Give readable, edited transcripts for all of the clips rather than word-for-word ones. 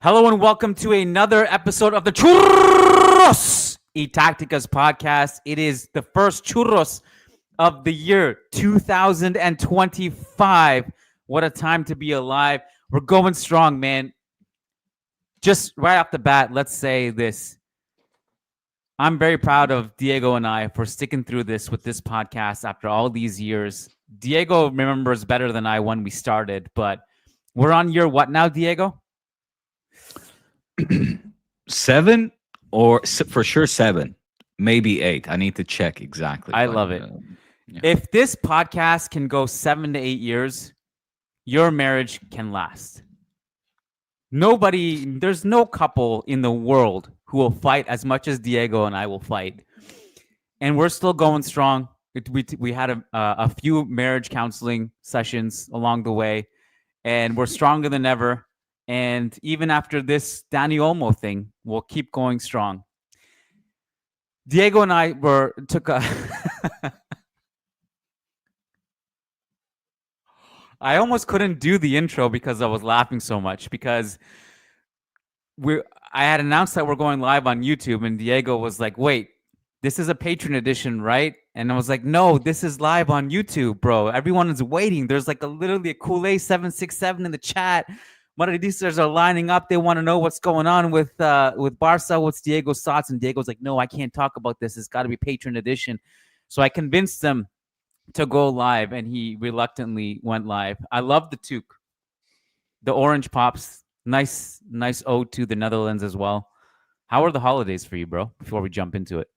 Hello and welcome to another episode of the Churros y Tácticas Podcast. It is the first churros of the year 2025. What a time to be alive. We're going strong, man. Just right off the bat, let's say this. I'm very proud of Diego and I for sticking through this with this podcast after all these years. Diego remembers better than I when we started, but we're on year what now, Diego? 7 or for sure 7, maybe 8. I need to check exactly. I love it. If this podcast can go 7 to 8 years, your marriage can last. There's no couple in the world who will fight as much as Diego and I will fight. And we're still going strong. We had a few marriage counseling sessions along the way, and we're stronger than ever. And even after this Dani Olmo thing, we'll keep going strong. Diego and I took a... I almost couldn't do the intro because I was laughing so much because I had announced that we're going live on YouTube, and Diego was like, wait, this is a patron edition, right? And I was like, no, this is live on YouTube, bro. Everyone is waiting. There's like literally a Kool-Aid 767 in the chat. Madridistas are lining up. They want to know what's going on with Barca. What's Diego's thoughts? And Diego's like, no, I can't talk about this. It's got to be patron edition. So I convinced them to go live, and he reluctantly went live. I love the toque. The orange pops. Nice ode to the Netherlands as well. How are the holidays for you, bro, before we jump into it?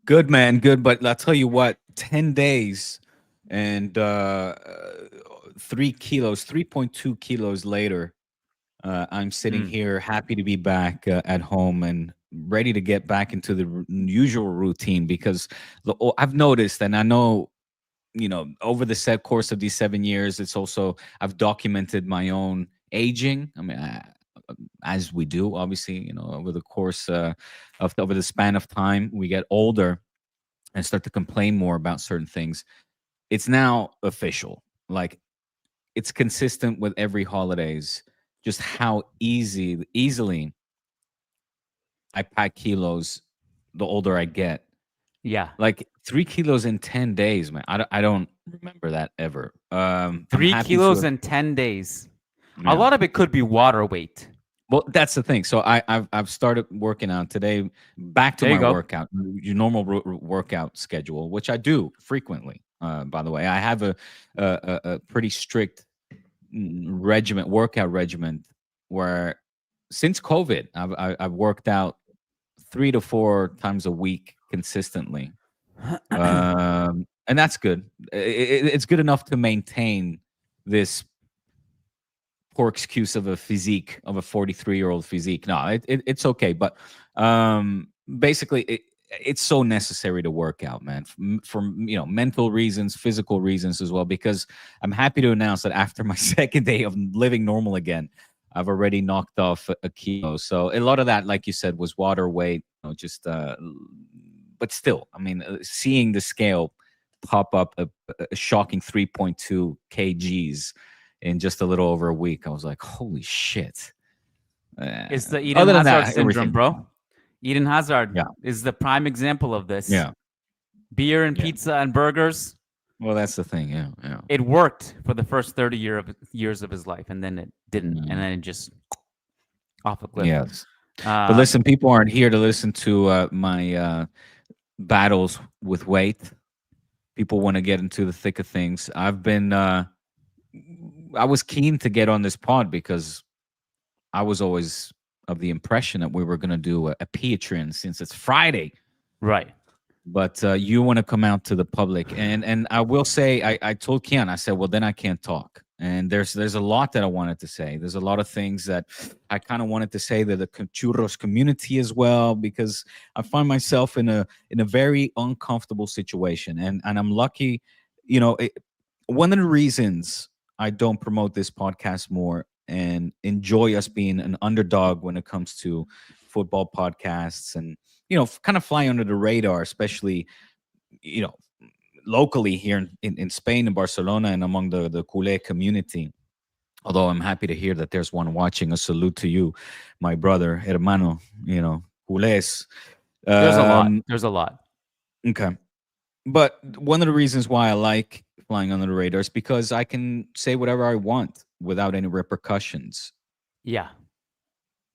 Good, man. Good. But I'll tell you what, 10 days and 3.2 kilos later, I'm sitting here happy to be back at home and ready to get back into the usual routine, because I've noticed, and I know, over the course of these 7 years, it's also, I've documented my own aging. I mean, as we do, obviously, over the course over the span of time, we get older and start to complain more about certain things. It's now official. Like, it's consistent with every holidays, just how easily I pack kilos the older I get. Yeah. Like 3 kilos in 10 days, man. I don't remember that ever. 3 kilos in 10 days. Yeah. A lot of it could be water weight. Well, that's the thing. So I've started working out today, back to my workout, your normal workout schedule, which I do frequently. By the way, I have a pretty strict workout regimen, where since COVID, I've worked out 3 to 4 times a week consistently, and that's good. It's good enough to maintain this poor excuse of a 43-year-old physique. No, it's okay, but basically it's so necessary to work out, man, for mental reasons, physical reasons as well, because I'm happy to announce that after my second day of living normal again, I've already knocked off a kilo. So a lot of that, like you said, was water weight, but still, I mean, seeing the scale pop up a shocking 3.2 kgs in just a little over a week, I was like, holy shit. It's the Eden Hazard syndrome, bro. Eden Hazard is the prime example of this. Yeah. Beer and pizza and burgers. Well, that's the thing. Yeah. It worked for the first 30 years of his life, and then it didn't. And then it just off a cliff. Yes. But listen, people aren't here to listen to my battles with weight. People want to get into the thick of things. I was keen to get on this pod because I was always of the impression that we were going to do a Patreon since it's Friday. Right. But you want to come out to the public. And I will say, I told Kiyan, I said, well, then I can't talk. And there's a lot that I wanted to say. There's a lot of things that I kind of wanted to say to the churros community as well, because I find myself in a very uncomfortable situation. And I'm lucky, one of the reasons I don't promote this podcast more and enjoy us being an underdog when it comes to football podcasts and, kind of fly under the radar, especially, locally here in Spain and Barcelona and among the culé community, Although I'm happy to hear that there's one watching. A salute to you, my brother, hermano. Culés. There's a lot. Um, There's a lot. okay. But one of the reasons why I like flying under the radar is because I can say whatever I want without any repercussions. Yeah.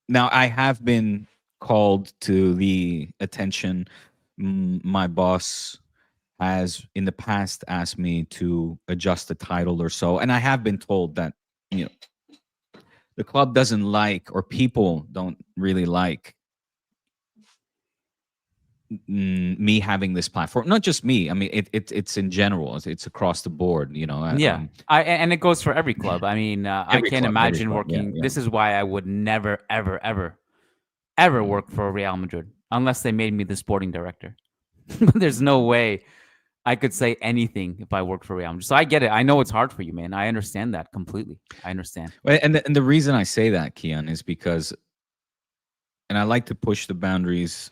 Now, I have been called to the attention. My boss has in the past asked me to adjust the title or so. And I have been told that, you know, the club doesn't like, or people don't really like me having this platform. Not just me. I mean, it's in general. It's across the board. Yeah. And it goes for every club. I mean, I Every can't club, every imagine club. working. Yeah. This is why I would never, ever, ever, ever work for Real Madrid unless they made me the sporting director. There's no way I could say anything if I worked for Real Madrid. So I get it. I know it's hard for you, man. I understand that completely. I understand. And the reason I say that, Kiyan, is because, and I like to push the boundaries,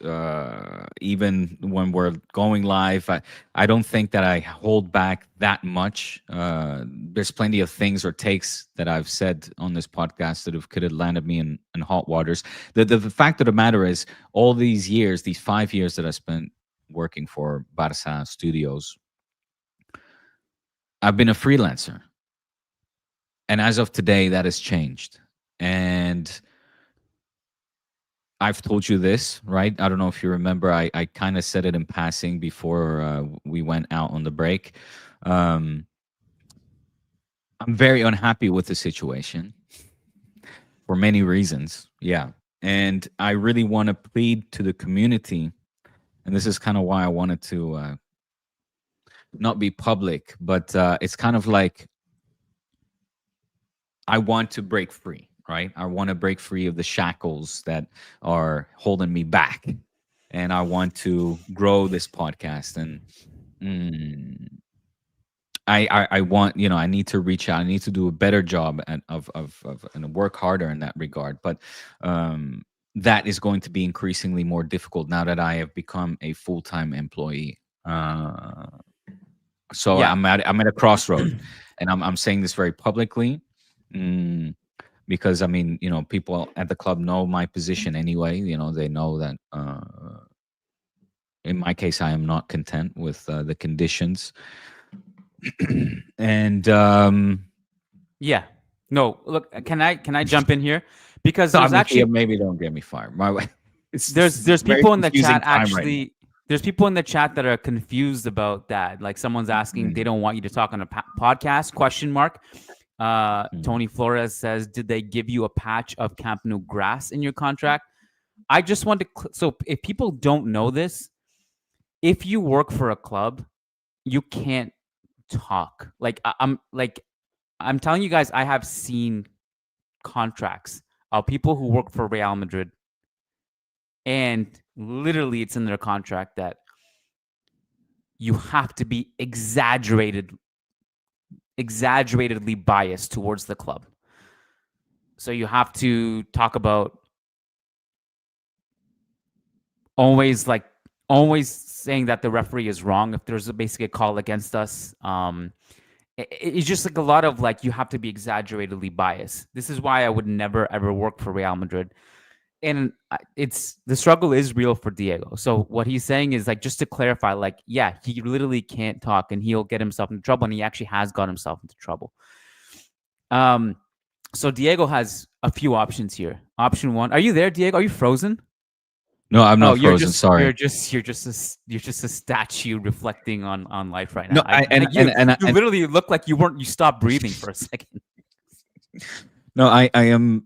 even when we're going live. I don't think that I hold back that much. There's plenty of things or takes that I've said on this podcast that could have landed me in hot waters. The fact of the matter is, all these years, these 5 years that I spent working for Barça Studios, I've been a freelancer. And as of today, that has changed. And I've told you this, right? I don't know if you remember. I kind of said it in passing before we went out on the break. I'm very unhappy with the situation for many reasons. Yeah. And I really want to plead to the community. And this is kind of why I wanted to not be public, but it's kind of like I want to break free. Right? I want to break free of the shackles that are holding me back. And I want to grow this podcast. And I want, I need to reach out. I need to do a better job and work harder in that regard. But that is going to be increasingly more difficult now that I have become a full-time employee. So yeah. I'm at a crossroad, and I'm saying this very publicly. Because I mean, people at the club know my position anyway. They know that in my case, I am not content with the conditions. And yeah, no. Look, can I jump in here? Because there's actually maybe don't get me fired. My way. There's people in the chat actually. Right, there's people in the chat that are confused about that. Like someone's asking, they don't want you to talk on a podcast? ? Tony Flores says, did they give you a patch of Camp Nou grass in your contract? I just want to so if people don't know this, if you work for a club, you can't talk. I'm telling you guys, I have seen contracts of people who work for Real Madrid, and literally it's in their contract that you have to be exaggeratedly biased towards the club. So you have to talk about always saying that the referee is wrong if there's basically a call against us. It's just like a lot of you have to be exaggeratedly biased. This is why I would never ever work for Real Madrid. And the struggle is real for Diego. So what he's saying is just to clarify, yeah, he literally can't talk and he'll get himself into trouble, and he actually has got himself into trouble. So Diego has a few options here. Option one, are you there, Diego? Are you frozen? No, I'm not frozen. Sorry, you're just a statue reflecting on life right now. No, you literally look like you stopped breathing for a second. No, I am.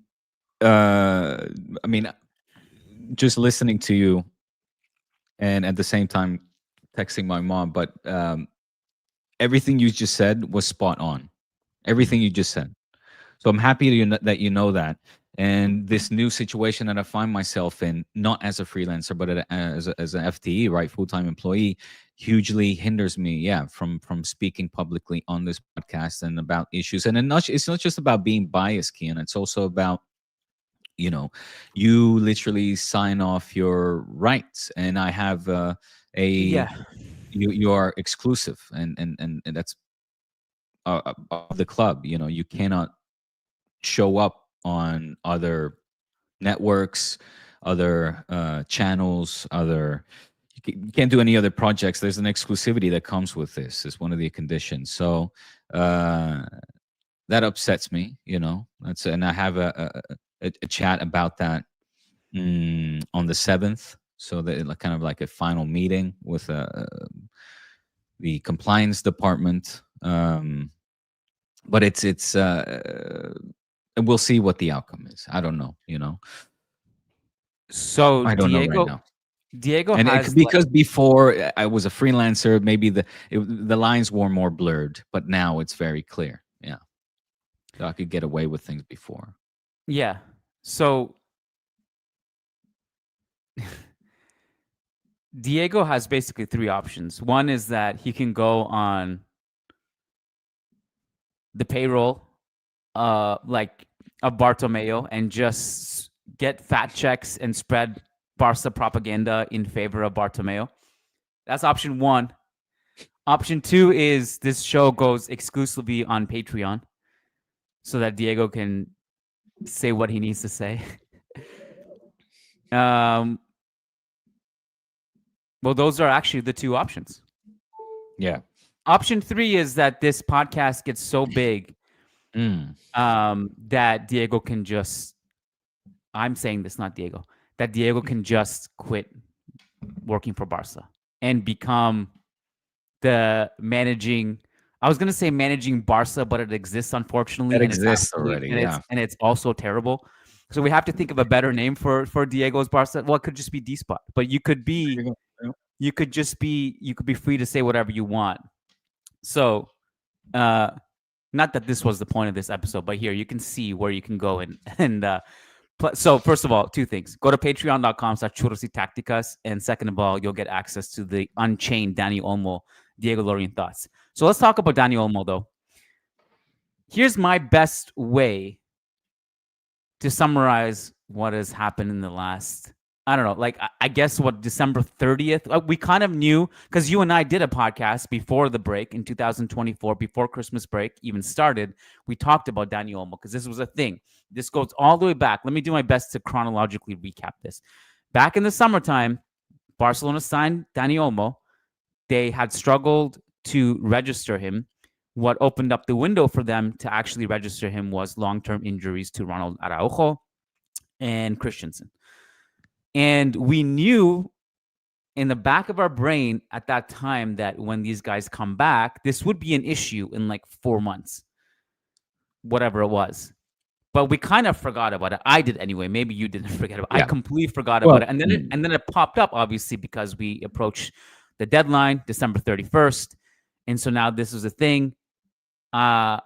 I mean, just listening to you, and at the same time texting my mom. But everything you just said was spot on. Everything you just said. So I'm happy that you know that. And this new situation that I find myself in, not as a freelancer, but as an FTE, right, full-time employee, hugely hinders me, from speaking publicly on this podcast and about issues. And it's not just about being biased, Kiyan. It's also about, you literally sign off your rights, and I have you are exclusive, and that's of the club. You cannot show up on other networks, other channels, other. You can't do any other projects. There's an exclusivity that comes with this. It's one of the conditions. So that upsets me, and I have a chat about that on the 7th. So that kind of like a final meeting with the compliance department. But it's we'll see what the outcome is. I don't know, So I don't know right now. Diego And has because before I was a freelancer, maybe the lines were more blurred, but now it's very clear. Yeah, so I could get away with things before. Yeah. So Diego has basically 3 options. One is that he can go on the payroll, like of Bartomeu, and just get fat checks and spread Barca propaganda in favor of Bartomeu. That's option 1. Option 2 is this show goes exclusively on Patreon so that Diego can say what he needs to say. Well, those are actually the 2 options. Yeah. Option 3 is that this podcast gets so big that Diego can just, I'm saying this, not Diego, that Diego can just quit working for Barca and become the managing, I was going to say managing Barca, but it exists, unfortunately. It exists already, and it's also terrible. So we have to think of a better name for Diego's Barca. Well, it could just be D-Spot, but you could be free to say whatever you want. So, not that this was the point of this episode, but here you can see where you can go so first of all, 2 things. Go to patreon.com/Churros y Tácticas, and second of all, you'll get access to the Unchained Dani Olmo, Diego Lorijn thoughts. So let's talk about Dani Olmo, though. Here's my best way to summarize what has happened in the last, I don't know, like I guess December 30th. We kind of knew because you and I did a podcast before the break in 2024, before Christmas break even started. We talked about Dani Olmo because this was a thing. This goes all the way back. Let me do my best to chronologically recap this. Back in the summertime, Barcelona signed Dani Olmo. They had struggled to register him. What opened up the window for them to actually register him was long-term injuries to Ronald Araujo and Christensen. And we knew in the back of our brain at that time that when these guys come back, this would be an issue in like 4 months, whatever it was. But we kind of forgot about it. I did anyway. Maybe you didn't forget about it. Yeah. I completely forgot about it. And then it popped up, obviously, because we approached the deadline, December 31st. And so now this is a thing. I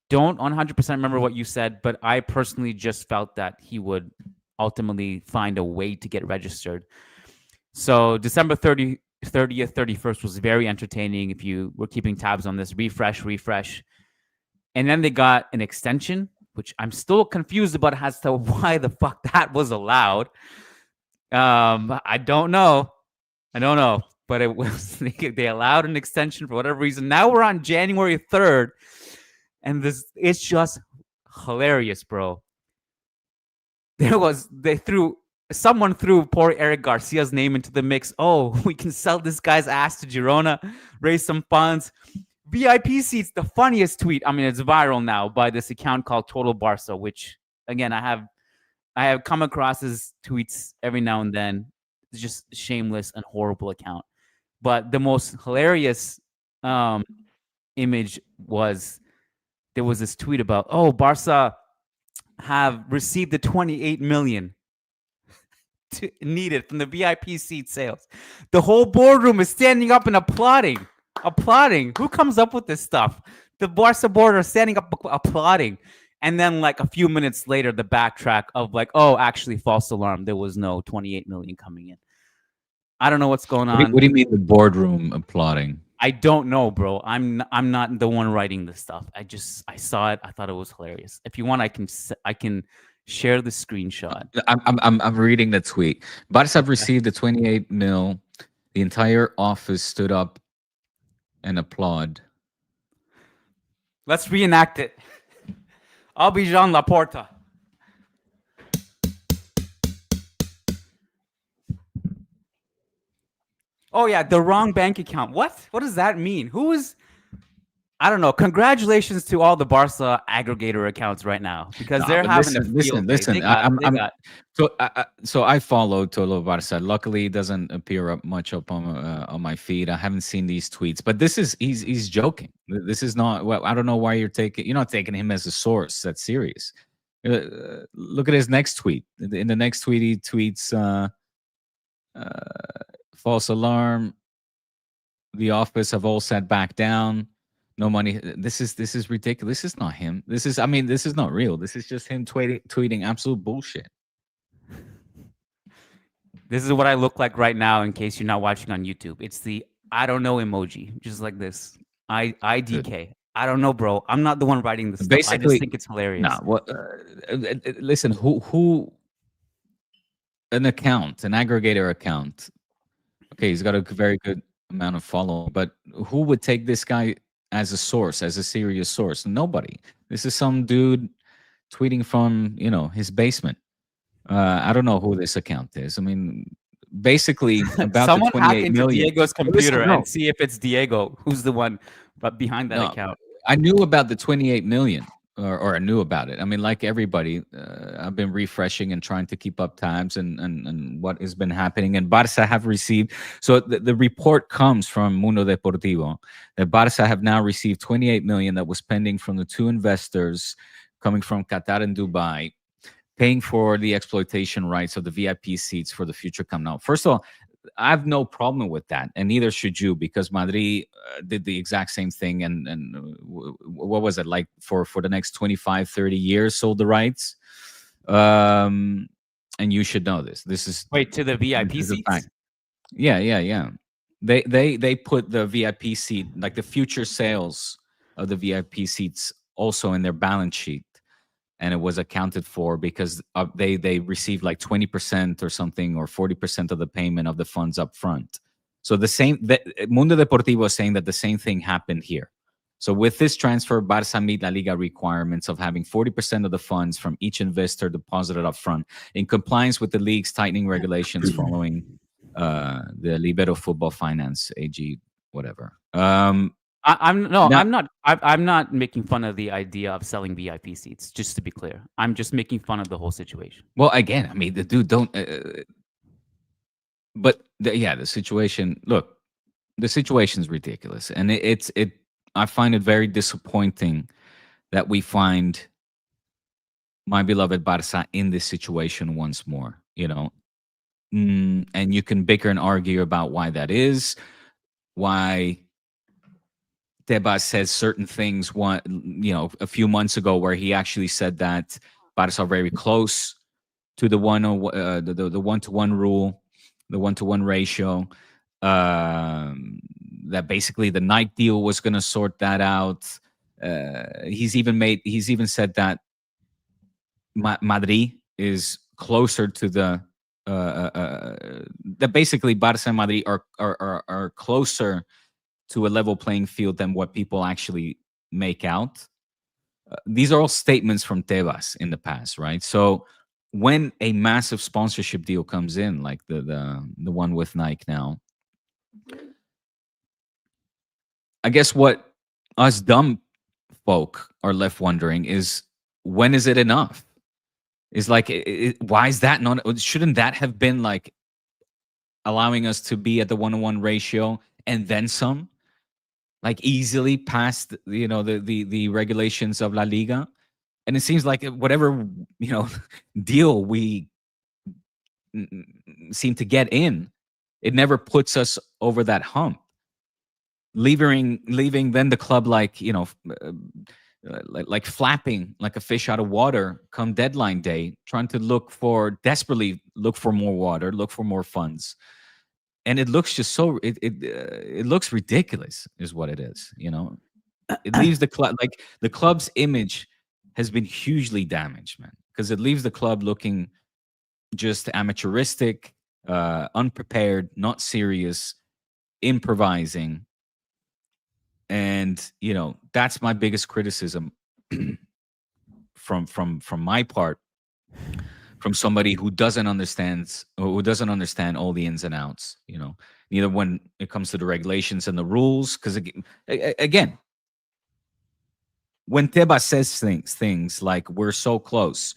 don't 100% remember what you said, but I personally just felt that he would ultimately find a way to get registered. So December 30th, 31st was very entertaining. If you were keeping tabs on this, refresh. And then they got an extension, which I'm still confused about as to why the fuck that was allowed. I don't know, but it was, they allowed an extension for whatever reason. Now we're on January 3rd, and it's just hilarious, bro. Someone threw poor Eric Garcia's name into the mix. Oh, we can sell this guy's ass to Girona, raise some funds. VIP seats, the funniest tweet. I mean, it's viral now by this account called Total Barca, which again, I have come across his tweets every now and then. It's just a shameless and horrible account. But the most hilarious image was there was this tweet about, oh, Barca have received the 28 million needed from the VIP seat sales. The whole boardroom is standing up and applauding. Who comes up with this stuff? The Barca board are standing up applauding. And then like a few minutes later, the backtrack of like, oh, actually, false alarm. There was no 28 million coming in. I don't know what's going on. What do you mean the boardroom applauding? I don't know, bro. I'm not the one writing this stuff. I saw it. I thought it was hilarious. If you want, I can share the screenshot. I'm reading the tweet. Barca received the 28 mil. The entire office stood up and applaud. Let's reenact it. I'll be Jean Laporta. Oh yeah, the wrong bank account. What? What does that mean? Who is? I don't know. Congratulations to all the Barca aggregator accounts right now because they're having a field day. Listen. So I follow Tolo Barca. Luckily, it doesn't appear up much up on my feed. I haven't seen these tweets, but he's joking. This is not. Well, I don't know why you're not taking him as a source. That's serious. Look at his next tweet. In the next tweet, he tweets, "False alarm. The office have all sat back down. No money." This is ridiculous. This is not him. This is not real. This is just him tweeting absolute bullshit. This is what I look like right now. In case you're not watching on YouTube, it's the I don't know emoji, just like this. IDK. I don't know, bro. I'm not the one writing this. Basically, I just think it's hilarious. Nah, listen, who an aggregator account. Okay, he's got a very good amount of following, but who would take this guy as a source, as a serious source? Nobody. This is some dude tweeting from his basement. I don't know who this account is. I mean, basically about someone the hack 28 into million. Diego's computer and see if it's Diego who's the one behind that account. I knew about the 28 million. Or I knew about it. I mean, like everybody, I've been refreshing and trying to keep up tabs and what has been happening. And Barca have received. So the report comes from Mundo Deportivo that Barca have now received 28 million that was pending from the two investors coming from Qatar and Dubai, paying for the exploitation rights of the VIP seats for the future Camp Nou. First of all, I have no problem with that, and neither should you, because Madrid did the exact same thing, and what was it, like for the next 25, 30 years, sold the rights. And you should know this. This is to the VIP seats. Yeah. They put the VIP seat, like the future sales of the VIP seats, also in their balance sheet. And it was accounted for because they received like 20% or something, or 40% of the payment of the funds up front. So Mundo Deportivo is saying that the same thing happened here. So with this transfer, Barca meet La Liga requirements of having 40% of the funds from each investor deposited up front, in compliance with the league's tightening regulations following the Libero Football Finance AG, whatever. I'm not making fun of the idea of selling VIP seats. Just to be clear, I'm just making fun of the whole situation. Well, again, I mean, the dude don't. But the situation. Look, the situation's ridiculous, and I find it very disappointing that we find my beloved Barca in this situation once more. And you can bicker and argue about why that is, why Tebas says certain things a few months ago, where he actually said that Barca are very close to the 1-to-1 rule, the 1-to-1 ratio. That basically the Nike deal was going to sort that out. He's even said that Madrid is closer to that basically Barca and Madrid are closer to a level playing field than what people actually make out. These are all statements from Tebas in the past, right? So when a massive sponsorship deal comes in, like the one with Nike now, I guess what us dumb folk are left wondering is, when is it enough? Is like, why is that not? Shouldn't that have been like allowing us to be at the 1-to-1 ratio and then some? Like easily past the regulations of La Liga. And it seems like whatever deal we seem to get in, it never puts us over that hump, leaving then the club like flapping like a fish out of water come deadline day, trying to desperately look for more water, look for more funds. And it looks just so it looks ridiculous, is what it is. It leaves the club, like the club's image has been hugely damaged, man, because it leaves the club looking just amateuristic, unprepared, not serious, improvising. And that's my biggest criticism from my part, from somebody who doesn't understand all the ins and outs, neither when it comes to the regulations and the rules. Because again, when Tebas says things like we're so close,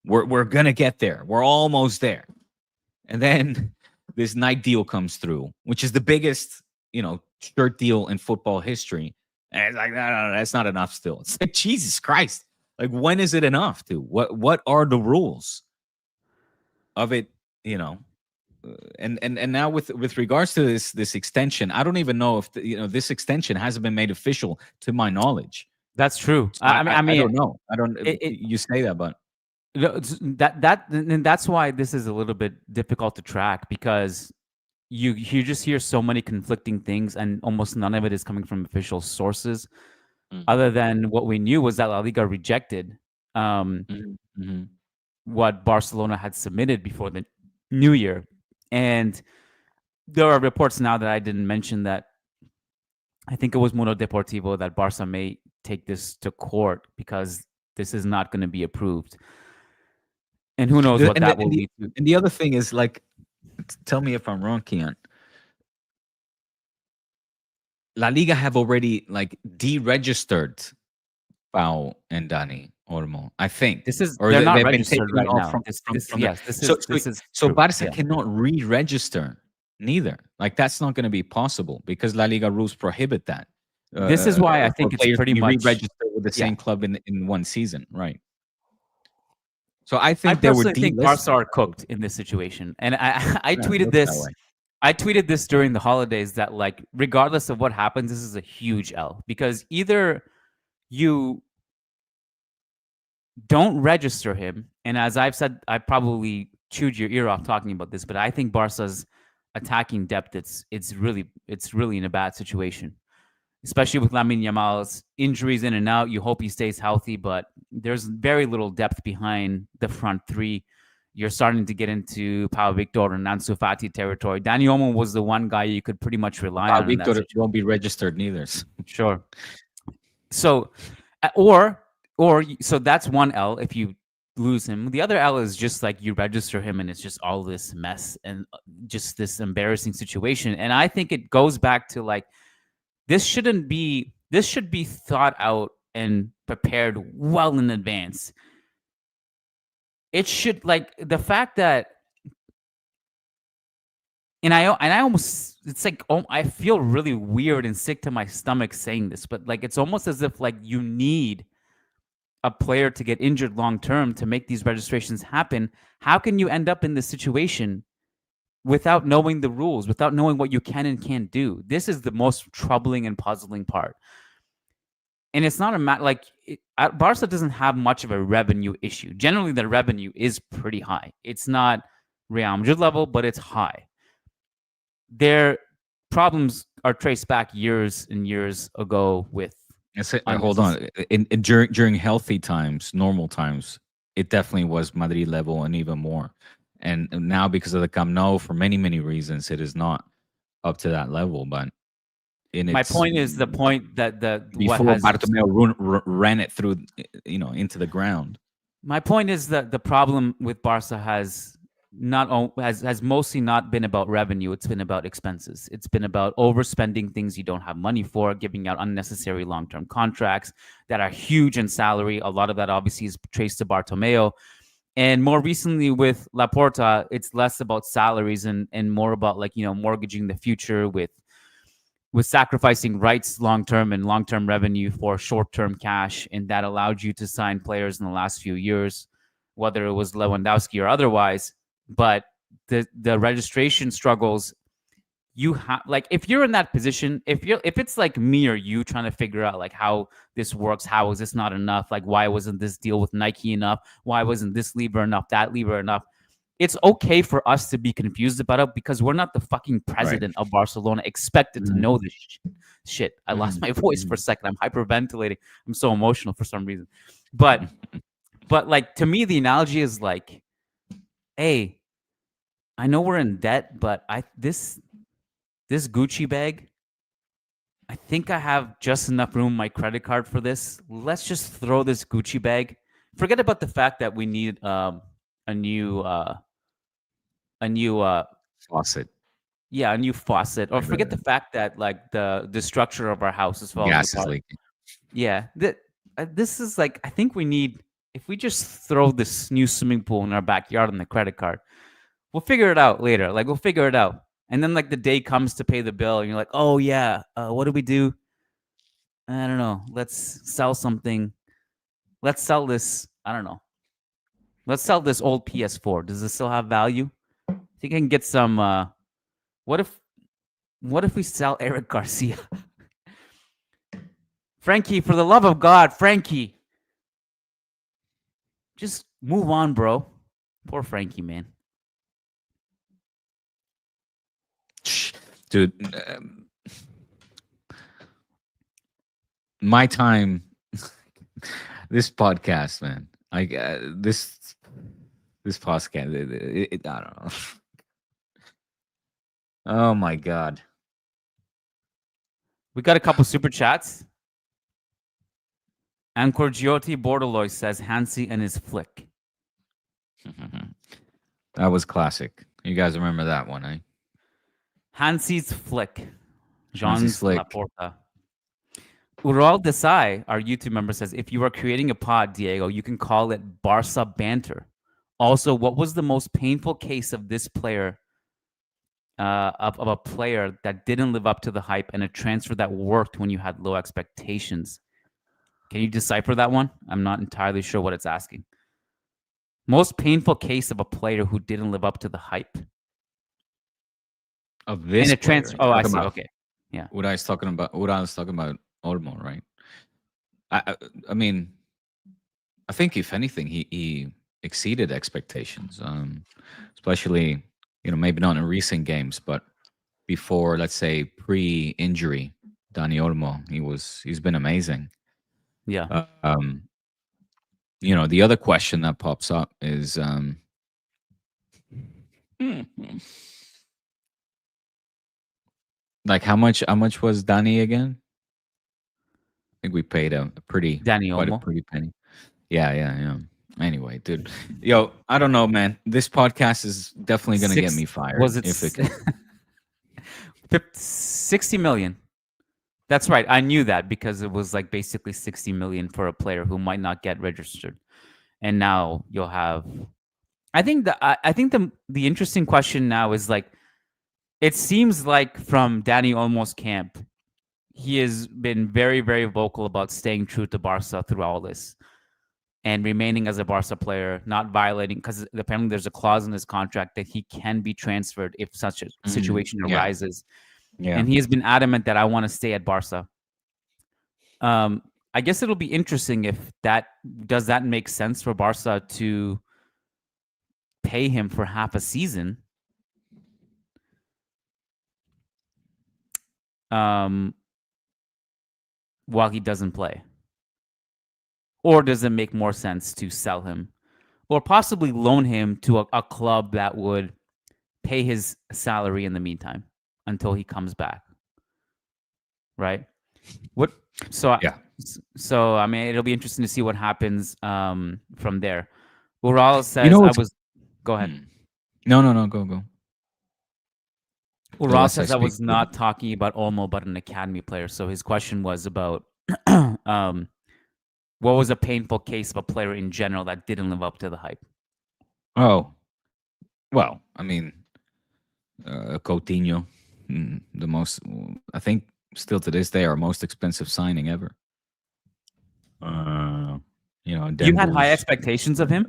we're gonna get there, we're almost there, and then this Nike deal comes through, which is the biggest, shirt deal in football history. And it's like, no, that's not enough still. It's like, Jesus Christ. Like, when is it enough, dude? What are the rules of it, and now with regards to this extension, I don't even know if this extension hasn't been made official to my knowledge. That's true. So I don't know. You say that, but and that's why this is a little bit difficult to track, because you just hear so many conflicting things, and almost none of it is coming from official sources. Other than what we knew was that La Liga rejected what Barcelona had submitted before the New Year. And there are reports now that I didn't mention that I think it was Mundo Deportivo that Barca may take this to court because this is not going to be approved. And who knows what that will lead to. And the other thing is, like, tell me if I'm wrong, Kiyan. La Liga have already deregistered Pau and Dani Olmo, I think. They're not registered right now. So Barca cannot re-register neither. Like, that's not going to be possible because La Liga rules prohibit that. This is why I think it's pretty much re-registered with the same club in one season, right? So I think think Barca are cooked in this situation, and I tweeted this. I tweeted this during the holidays that, like, regardless of what happens, this is a huge L, because either you don't register him, and as I've said, I probably chewed your ear off talking about this, but I think Barca's attacking depth, it's really in a bad situation, especially with Lamine Yamal's injuries in and out. You hope he stays healthy, but there's very little depth behind the front three. You're starting to get into Pau Victor and Ansu Fati territory. Dani Olmo was the one guy you could pretty much rely on. Victor won't be registered neither. Sure. So, so that's one L if you lose him. The other L is just like you register him and it's just all this mess and just this embarrassing situation. And I think it goes back to, like, this should be thought out and prepared well in advance. It should, like, the fact that, and I almost, it's like, I feel really weird and sick to my stomach saying this, but, like, it's almost as if, like, you need a player to get injured long term to make these registrations happen. How can you end up in this situation without knowing the rules, without knowing what you can and can't do? This is the most troubling and puzzling part. And it's not a matter, like, Barca doesn't have much of a revenue issue. Generally, the revenue is pretty high. It's not Real Madrid level, but it's high. Their problems are traced back years and years ago with... Hold on. During healthy times, normal times, it definitely was Madrid level and even more. And now, because of the Camp Nou, for many, many reasons, it is not up to that level. But my point is the point that before Bartomeu ran it through, into the ground. My point is that the problem with Barca has mostly not been about revenue. It's been about expenses. It's been about overspending things you don't have money for, giving out unnecessary long-term contracts that are huge in salary. A lot of that obviously is traced to Bartomeu. And more recently with Laporta, it's less about salaries and more about, like, mortgaging the future with sacrificing rights long-term and long-term revenue for short-term cash. And that allowed you to sign players in the last few years, whether it was Lewandowski or otherwise. But the registration struggles, you have, like, if you're in that position, if it's like me or you trying to figure out, like, how this works, how is this not enough? Like, why wasn't this deal with Nike enough? Why wasn't this lever enough, that lever enough? It's okay for us to be confused about it because we're not the fucking president of Barcelona expected to know this shit. I lost my voice for a second. I'm hyperventilating. I'm so emotional for some reason. But like, to me, the analogy is like, hey, I know we're in debt, but this Gucci bag, I think I have just enough room in my credit card for this. Let's just throw this Gucci bag forget about the fact that we need a new a new Faucet, yeah, a new faucet, or like forget the the fact that like the structure of our house is falling gas is apart. leaking. Yeah, this is like, I think we need, if we just throw this new swimming pool in our backyard on the credit card, we'll figure it out later. Like we'll figure it out, and then like the day comes to pay the bill, and you're like, oh yeah, what do we do? I don't know. Let's sell something. Let's sell this. I don't know. Let's sell this old PS4. Does it still have value? I think I can get some. What if What if we sell Eric Garcia? Frankie, for the love of God, Frankie, just move on, bro. Poor Frankie, man. Dude, my time, this podcast, man. Like this podcast, I don't know. Oh my God. We got a couple super chats. And Corgiotti Bordaloy says Hansi and his flick. That was classic. You guys remember that one, eh? Hansi's flick. Hansi's Jean's flick. Laporta. Ural Desai, our YouTube member, says, if you are creating a pod, Diego, you can call it Barca banter. Also, what was the most painful case of this player, of a player that didn't live up to the hype and a transfer that worked when you had low expectations? Can you decipher that one? I'm not entirely sure what it's asking. Most painful case of a player who didn't live up to the hype of this in a transfer. Oh, I see. About, okay, yeah. What I was talking about Olmo, right? I mean, I think if anything, he exceeded expectations. Especially, maybe not in recent games, but before, let's say, pre-injury, Dani Olmo, he's been amazing. Yeah. The other question that pops up is like how much was Dani again? I think we paid a pretty penny. Yeah. Anyway, dude. Yo, I don't know, man. This podcast is definitely gonna get me fired. Was it if it 60 million? That's right. I knew that because it was like basically 60 million for a player who might not get registered. And now you'll have, I think the interesting question now is like, it seems like from Dani Olmo's camp, he has been very, very vocal about staying true to Barca through all this and remaining as a Barca player, not violating, because apparently there's a clause in his contract that he can be transferred if such a situation arises. Yeah. And he has been adamant that I want to stay at Barca. I guess it'll be interesting if that make sense for Barca to pay him for half a season. While he doesn't play. Or does it make more sense to sell him? Or possibly loan him to a club that would pay his salary in the meantime until he comes back. Right? So I mean, it'll be interesting to see what happens from there. Ural says go ahead. No, go. Ural says I was not talking about Olmo, but an academy player. So his question was about what was a painful case of a player in general that didn't live up to the hype? Oh, well, I mean, Coutinho, the most, I think, still to this day, our most expensive signing ever. You had high expectations of him?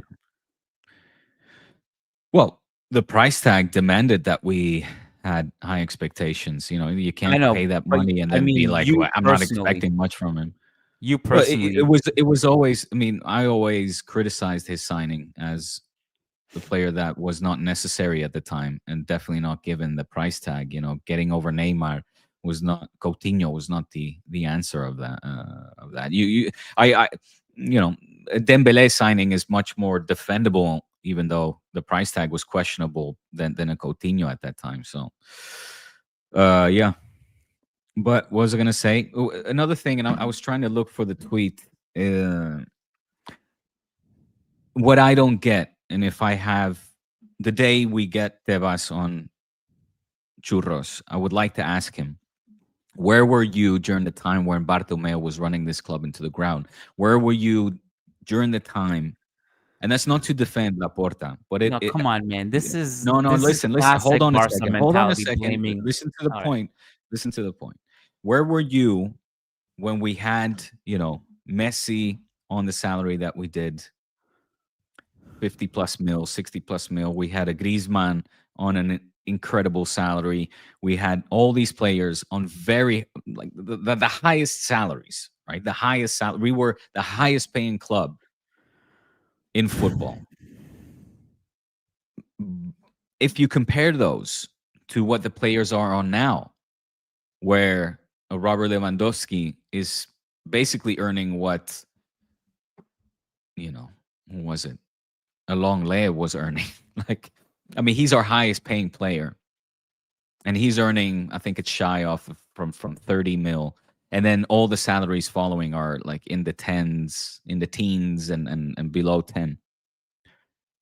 Well, the price tag demanded that we had high expectations. You can't pay that money and then be like, well, I'm not expecting much from him. You personally, it was always. I mean, I always criticized his signing as the player that was not necessary at the time, and definitely not given the price tag. Getting over Neymar Coutinho was not the answer of that. Dembele signing is much more defendable, even though the price tag was questionable than a Coutinho at that time. So, yeah. But what was I going to say? Another thing, and I was trying to look for the tweet. what I don't get, and if I have the day we get Tebas on Churros, I would like to ask him, where were you during the time when Bartomeu was running this club into the ground? Where were you during the time? And that's not to defend Laporta, but No, come on, man. no, no, This is listen, hold classic on a Barca second. Hold on a mentality second. blaming. Listen to the All right. point. Listen to the point. Where were you when we had, Messi on the salary that we did, 50 plus mil, 60 plus mil? We had a Griezmann on an incredible salary. We had all these players on very, like, the highest salaries, right? The highest salary. We were the highest paying club in football. If you compare those to what the players are on now, where a Robert Lewandowski is basically earning what, who was it? A Longley was earning. Like, I mean, he's our highest paying player, and he's earning, I think it's shy off of from 30 mil. And then all the salaries following are like in the tens, in the teens, and below 10.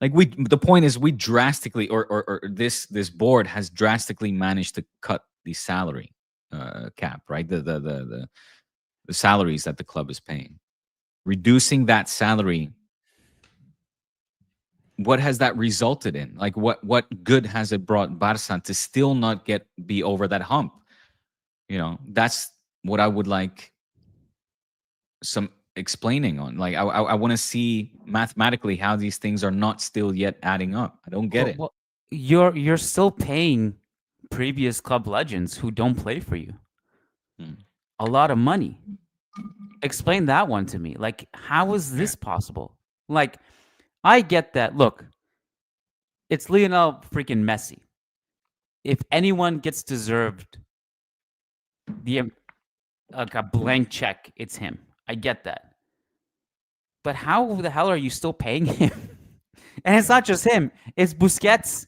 Like, the point is, we drastically, or this board has drastically managed to cut the salary cap, right? The salaries that the club is paying, reducing that salary. What has that resulted in? Like, what good has it brought Barca to still not be over that hump? That's what I would like some explaining on. Like, I want to see mathematically how these things are not still yet adding up. I don't get it. Well, you're still paying previous club legends who don't play for you a lot of money. Explain that one to me. Like, how is this possible? Like, I get that. Look, it's Lionel freaking Messi. If anyone gets deserved like a blank check, it's him. I get that. But how the hell are you still paying him? And it's not just him. It's Busquets.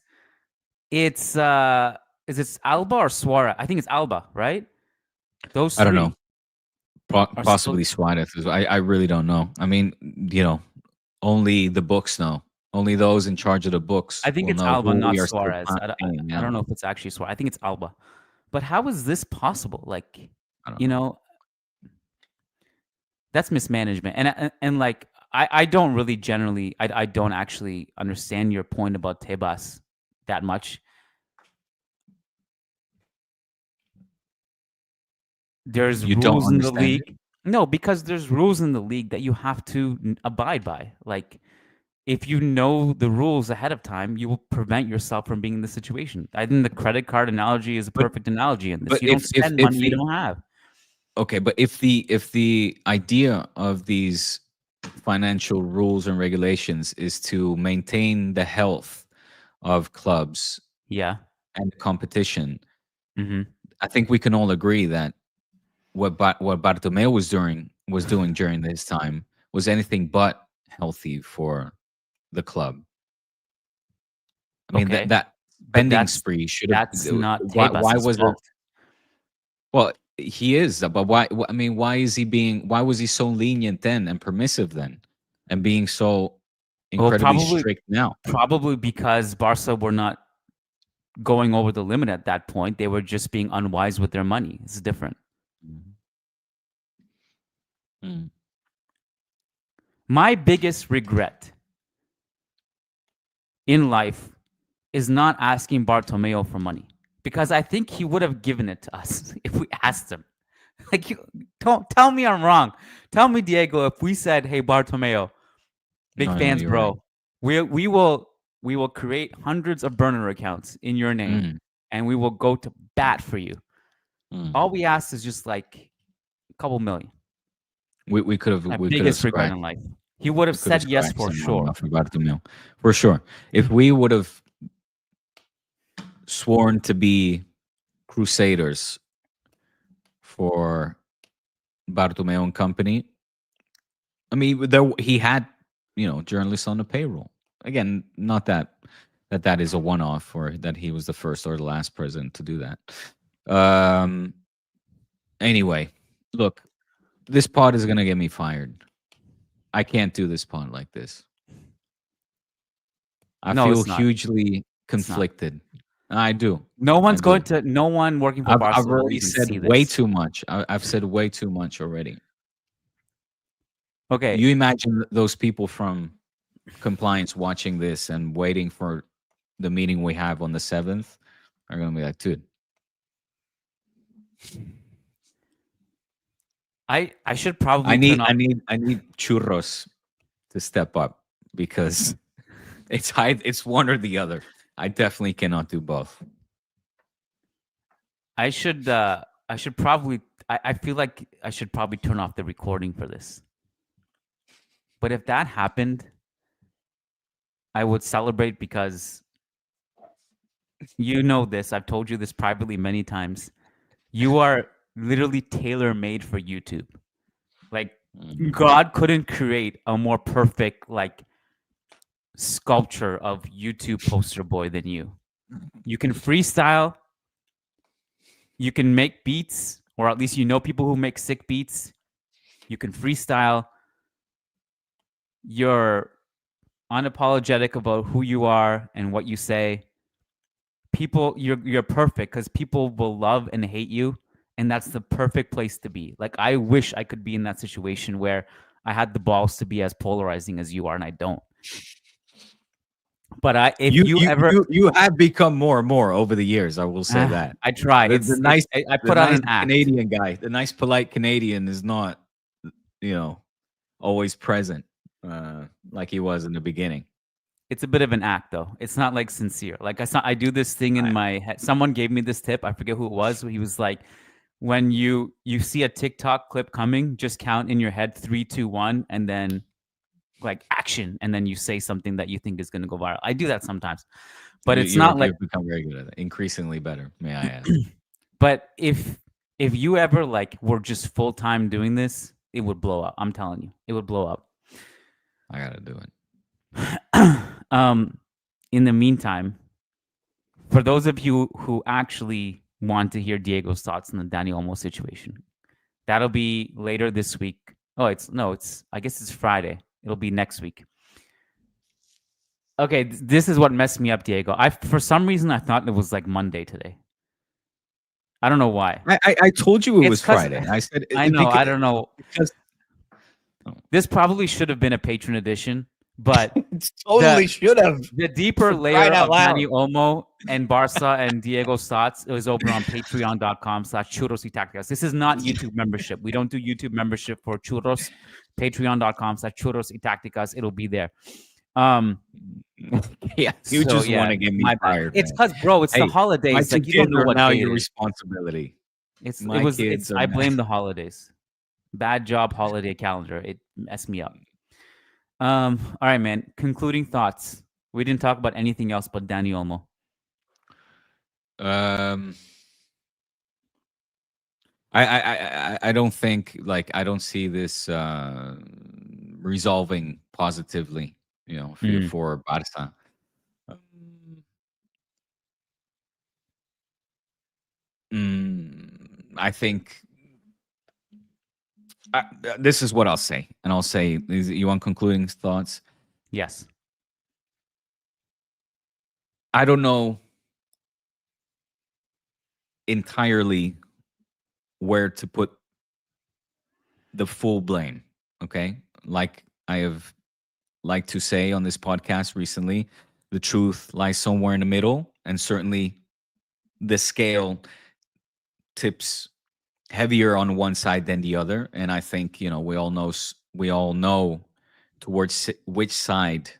It's is it Alba or Suarez? I think it's Alba, right? Those three. I don't know. Possibly Suarez. I really don't know. I mean, only the books know. Only those in charge of the books. I think will it's know Alba, who not we are Suarez. still I paying, don't know if it's actually Suarez. I think it's Alba. But how is this possible? Like, I don't know. That's mismanagement. And like, I don't really generally, I don't actually understand your point about Tebas that much. There's You don't rules in the understand it? league. No, because there's rules in the league that you have to abide by. Like, if you know the rules ahead of time, you will prevent yourself from being in the situation. I think the credit card analogy is a perfect analogy in this. But You don't spend money you don't have. Okay, but if the idea of these financial rules and regulations is to maintain the health of clubs, Yeah, and competition, mm-hmm. I think we can all agree that what Bartomeu was doing during this time was anything but healthy for the club. I mean, Okay. that spending spree should have. That's not Why Tebas' was it? fault. Well, he is, but why? I mean, why is he being? Why was he so lenient then and permissive then, and being so incredibly strict now? Probably because Barca were not going over the limit at that point. They were just being unwise with their money. It's different. Mm. My biggest regret in life is not asking Bartomeu for money, because I think he would have given it to us if we asked him. Like, don't tell me I'm wrong. Tell me, Diego, if we said, "Hey, Bartomeu, big fans, bro. Right. We will create hundreds of burner accounts in your name, and we will go to bat for you." All we asked is just like a couple million. We could have. My We biggest regret in life. He would have said yes for sure. For sure. If we would have sworn to be crusaders for Bartomeu and company, I mean, he had, journalists on the payroll. Again, not that is a one-off, or that he was the first or the last president to do that. Anyway, look, this pod is gonna get me fired. I can't do this pod like this. I No, feel it's not. hugely It's not. conflicted. I do. No I one's going do. to. No one working for I've Barcelona will already even said see way this. too much. I've said way too much already. Okay, You imagine those people from compliance watching this and waiting for the meeting we have on the 7th are going to be like, dude, I should probably turn off. I need churros to step up because it's one or the other. I definitely cannot do both. I should probably. I feel like I should probably turn off the recording for this. But if that happened, I would celebrate because you know this. I've told you this privately many times. You are literally tailor-made for YouTube. Like God couldn't create a more perfect like sculpture of YouTube poster boy than you. You can freestyle. You can make beats, or at least you know people who make sick beats. You can freestyle. You're unapologetic about who you are and what you say. People, you're perfect because people will love and hate you, and that's the perfect place to be. Like I wish I could be in that situation where I had the balls to be as polarizing as you are, and I don't. But if you have become more and more over the years. I will say that. I try. I put on an act. Canadian guy, the nice polite Canadian, is not, always present like he was in the beginning. It's a bit of an act, though. It's not like sincere. Like I do this thing in my head. Someone gave me this tip. I forget who it was. He was like, when you see a TikTok clip coming, just count in your head 3, 2, 1, and then like action, and then you say something that you think is going to go viral. I do that sometimes, but it's not like you've become very good at it. Increasingly better, may I add. But if you ever like were just full time doing this, it would blow up. I'm telling you, it would blow up. I gotta do it. In the meantime, for those of you who actually want to hear Diego's thoughts on the Dani Olmo situation, that'll be later this week. Oh, I guess it's Friday. It'll be next week. Okay, this is what messed me up, Diego. For some reason I thought it was like Monday today. I don't know why. I told you it was Friday. I said I know. I don't know. Because this probably should have been a patron edition, but it totally should have. The deeper layer of Dani Olmo and Barca and Diego's thoughts is over on patreon.com/Churros y Tácticas. This is not YouTube membership. We don't do YouTube membership for Churros. Patreon.com/Churros y Tácticas. It'll be there. Yeah, you just want to get me fired. It's because, bro, it's the holidays. Like, you don't know what now your responsibility. I blame the holidays. Bad job holiday calendar. It messed me up. All right, man. Concluding thoughts. We didn't talk about anything else but Dani Olmo. I don't think, like, I don't see this resolving positively, for Barca. I think this is what I'll say, and I'll say, you want concluding thoughts? Yes. I don't know entirely where to put the full blame, okay? Like I have liked to say on this podcast recently, the truth lies somewhere in the middle, and certainly the scale tips heavier on one side than the other. And I think, we all know towards which side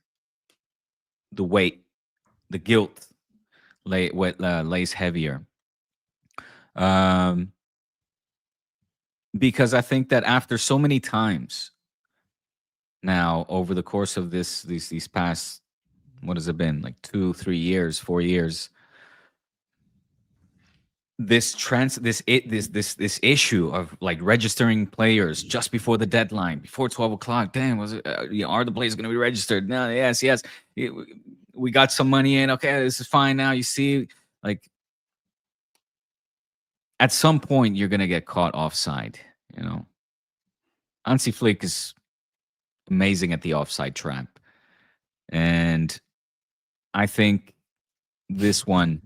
the weight, the guilt lays heavier. Because I think that after so many times now over the course of these past, what has it been, like 2, 3 years, 4 years, this issue of like registering players just before the deadline, before 12 o'clock. Damn, was it? Are the players going to be registered? No, yes. We got some money in. Okay, this is fine now. You see, like, at some point you're going to get caught offside. Hansi Flick is amazing at the offside trap, and I think this one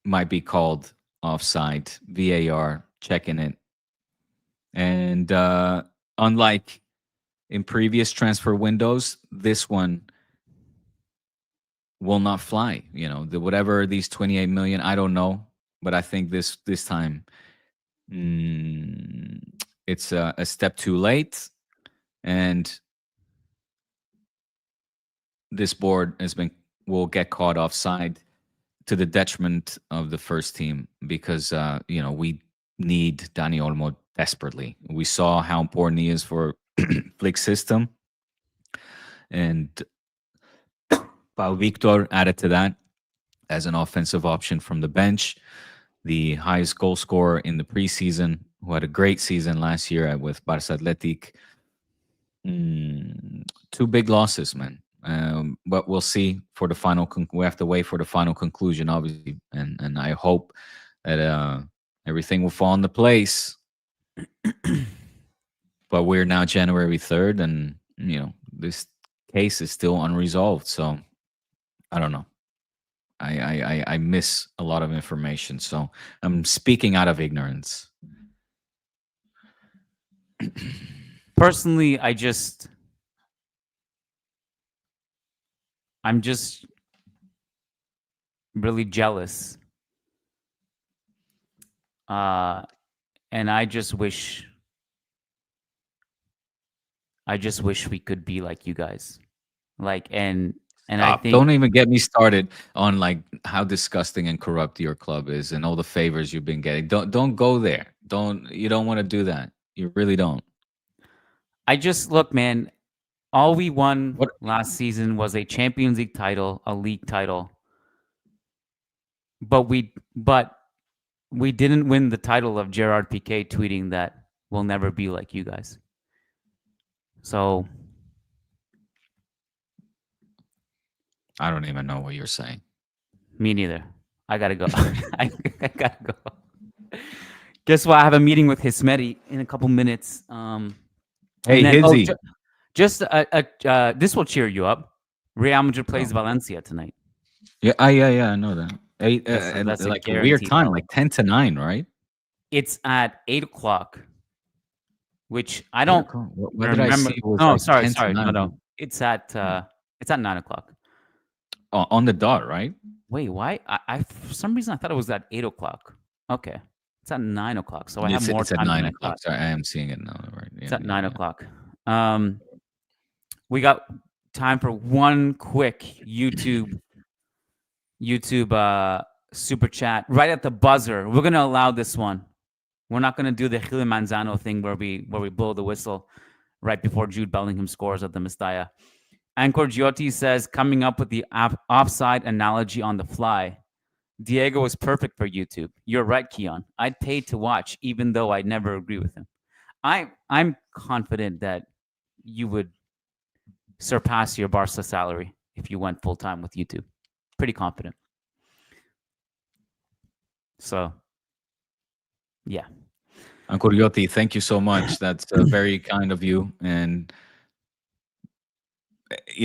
might be called offside. VAR checking it. And unlike in previous transfer windows, this one will not fly. Whatever these 28 million, I don't know, but I think this time it's a step too late, and this board will get caught offside to the detriment of the first team because we need Dani Olmo desperately. We saw how important he is for Flick's system, and Pau Victor added to that as an offensive option from the bench, the highest goal scorer in the preseason, who had a great season last year with Barça Athletic. 2 big losses, man. But we'll see for the final. We have to wait for the final conclusion, obviously, and I hope that everything will fall into place. But we're now January 3rd, and this case is still unresolved. So I don't know. I miss a lot of information, so I'm speaking out of ignorance. Personally, I'm just really jealous. And I just wish we could be like you guys. And I think, don't even get me started on like how disgusting and corrupt your club is and all the favors you've been getting. Don't go there. You don't want to do that. You really don't. Look, man, all we won last season was a Champions League title, a league title. But we didn't win the title of Gerard Piqué tweeting that we'll never be like you guys. So I don't even know what you're saying. Me neither. I gotta go. I gotta go. Guess what? I have a meeting with Hismeti in a couple minutes. Hey, Hizzy. This will cheer you up. Real Madrid plays Valencia tonight. Yeah, I know that. That's like a weird time, like 10 to 9, right? It's at 8 o'clock, which I don't remember. Sorry. No. It's at 9 o'clock. On the dot, right? Wait, why? I for some reason I thought it was at 8 o'clock. Okay, it's at 9 o'clock, so I have more time. It's at 9 o'clock. Sorry, I am seeing it now. Right? It's at 9 o'clock. We got time for one quick YouTube super chat right at the buzzer. We're gonna allow this one. We're not gonna do the Gil Manzano thing where we blow the whistle right before Jude Bellingham scores at the Mestalla. Ancor Giotti says, coming up with the offside analogy on the fly. Diego is perfect for YouTube. You're right, Kiyan. I'd pay to watch, even though I'd never agree with him. I'm confident that you would surpass your Barca salary if you went full-time with YouTube. Pretty confident. So, yeah. Ancor Giotti, thank you so much. That's very kind of you. And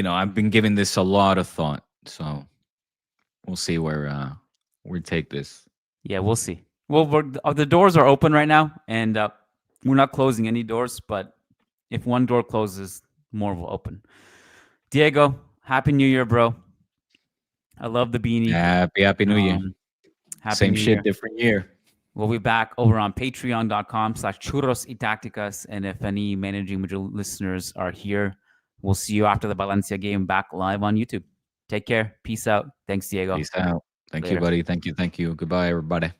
I've been giving this a lot of thought, so we'll see where we take this. Yeah, we'll see. Well, the doors are open right now, and we're not closing any doors, but if one door closes, more will open. Diego, Happy New Year, bro. I love the beanie. Happy New Year. Same shit, year. Different year. We'll be back over on patreon.com/Churros y Tácticas, and if any Managing Madrid listeners are here, we'll see you after the Valencia game back live on YouTube. Take care. Peace out. Thanks, Diego. Peace out. Thank you, buddy. Thank you. Goodbye, everybody.